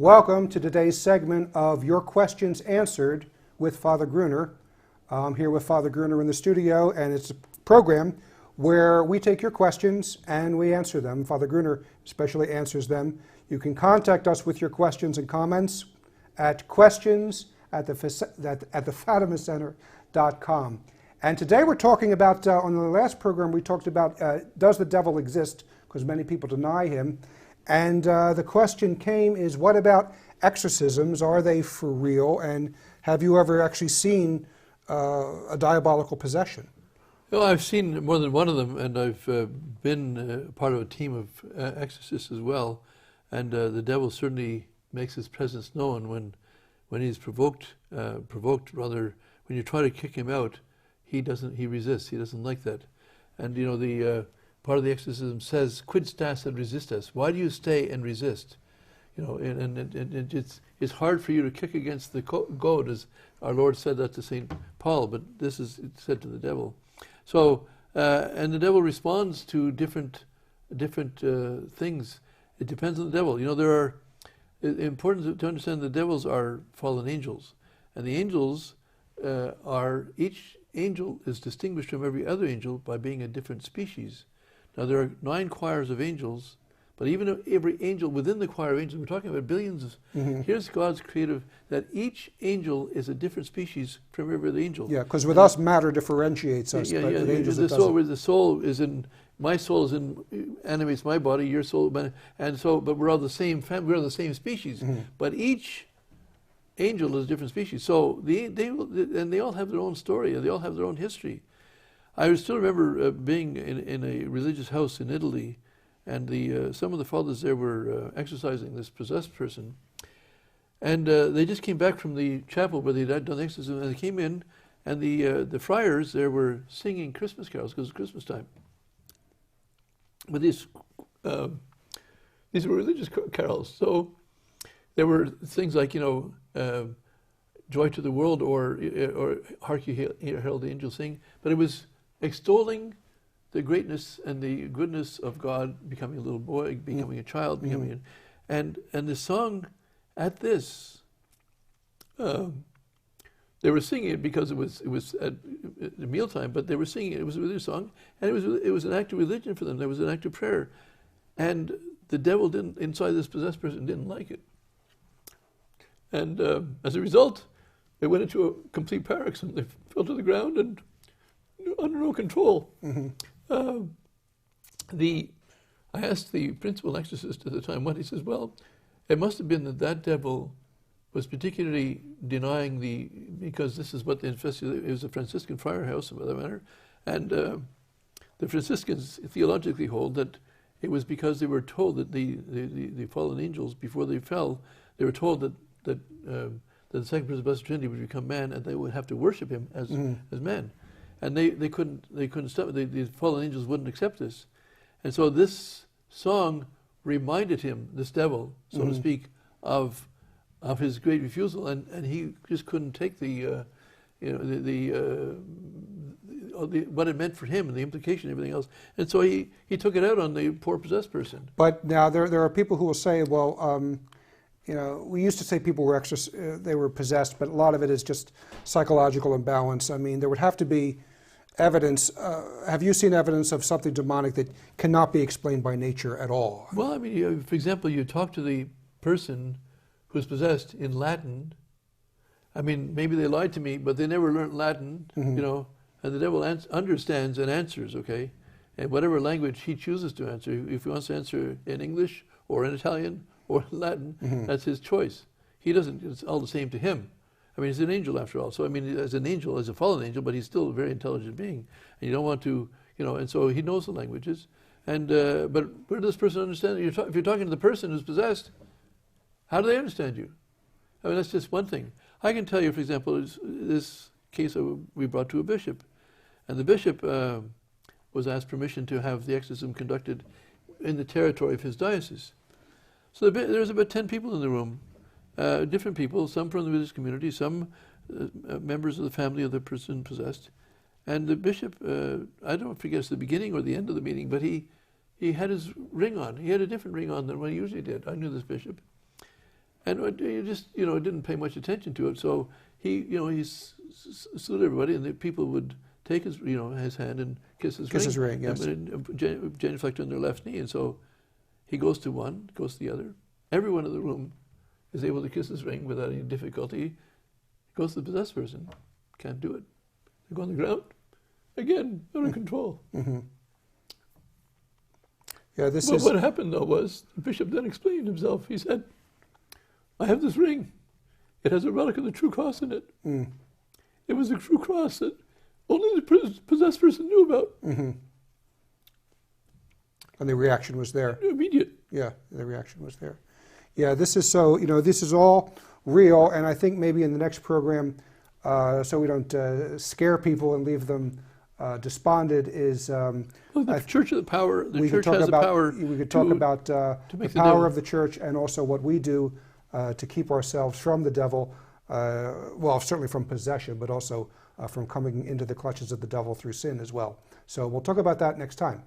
Welcome to today's segment of Your Questions Answered with Father Gruner. I'm here with Father Gruner in the studio, and it's a program where we take your questions and we answer them. Father Gruner especially answers them. You can contact us with your questions and comments at questions@thefatimacenter.com. And today we're talking about, on the last program we talked about, does the devil exist? Because many people deny him. And the question came is, what about exorcisms? Are they for real? And have you ever actually seen a diabolical possession? Well, I've seen more than one of them, and I've been part of a team of exorcists as well. And the devil certainly makes his presence known when he's provoked. Rather, when you try to kick him out, he resists. He doesn't like that. And you know, the part of the exorcism says, "Quid stas et resistas?" Why do you stay and resist? You know, and it's hard for you to kick against the goad, as our Lord said that to Saint Paul. But this is said to the devil. So, and the devil responds to different things. It depends on the devil. You know, it's important to understand the devils are fallen angels, and the angels each angel is distinguished from every other angel by being a different species. Now, there are 9 choirs of angels, but even every angel within the choir of angels, we're talking about billions. Here's God's creative, that each angel is a different species from every other angel. Yeah, because with us, matter differentiates us. Yeah, but with angels, the it soul, doesn't. the soul is in, my soul is in, animates my body, your soul, and so, but we're all the same family, we're all the same species. But each angel is a different species. So they all have their own story, and they all have their own history. I still remember being in a religious house in Italy, and some of the fathers there were exorcising this possessed person. And they just came back from the chapel where they'd done the exorcism, and they came in, and the friars there were singing Christmas carols, because it's Christmas time. But these were religious carols. So there were things like, you know, Joy to the World, or Hark Ye Herald the Angels Sing, but it was extolling the greatness and the goodness of God, becoming a little boy, becoming a child, becoming and the song at this, they were singing it because it was at mealtime, but they were singing it. It was a religious song, and it was an act of religion for them. There was an act of prayer, and the devil inside this possessed person didn't like it, and as a result, they went into a complete paroxysm. They fell to the ground and under no control. I asked the principal exorcist at the time what. He says, well, it must have been that devil was particularly denying because this is what it was a Franciscan friar house, for that matter, and the Franciscans theologically hold that it was because they were told that the fallen angels, before they fell, they were told that the second person of the Blessed Trinity would become man, and they would have to worship him as man. And they couldn't stop it. The fallen angels wouldn't accept this. And so this song reminded him, this devil, so to speak, of his great refusal, and he just couldn't take what it meant for him and the implication and everything else. And so he took it out on the poor possessed person. But now there are people who will say, well, you know, we used to say people were they were possessed, but a lot of it is just psychological imbalance. I mean, there would have to be evidence. Have you seen evidence of something demonic that cannot be explained by nature at all? Well, I mean, for example, you talk to the person who's possessed in Latin. I mean, maybe they lied to me, but they never learned Latin, you know, and the devil understands and answers, okay? And whatever language he chooses to answer, if he wants to answer in English or in Italian or in Latin, that's his choice. He doesn't, it's all the same to him. I mean, he's an angel after all. So, I mean, as an angel, as a fallen angel, but he's still a very intelligent being. And you don't want to, you know, and so he knows the languages. And, but where does this person understand? If you're talking to the person who's possessed, how do they understand you? I mean, that's just one thing. I can tell you, for example, this case we brought to a bishop. And the bishop was asked permission to have the exorcism conducted in the territory of his diocese. So there's about 10 people in the room. Different people, some from the religious community, some members of the family of the person possessed. And the bishop, I don't forget it's the beginning or the end of the meeting, but he had his ring on. He had a different ring on than what he usually did. I knew this bishop. And he just, didn't pay much attention to it. So he saluted everybody, and the people would take his, his hand and kiss his ring. Kiss his ring, yes. And genuflect on their left knee. And so he goes to one, goes to the other. Everyone in the room is able to kiss his ring without any difficulty. He goes to the possessed person, can't do it. They go on the ground, again, under control. Mm-hmm. Yeah, What happened, though, was the bishop then explained himself. He said, I have this ring. It has a relic of the true cross in it. Mm. It was a true cross that only the possessed person knew about. Mm-hmm. And the reaction was there. Immediate. Yeah, the reaction was there. Yeah, this is so, this is all real, and I think maybe in the next program, so we don't scare people and leave them despondent, is... the church of the power, the church has the power. We could talk about the power of the church and also what we do to keep ourselves from the devil, well, certainly from possession, but also from coming into the clutches of the devil through sin as well. So we'll talk about that next time.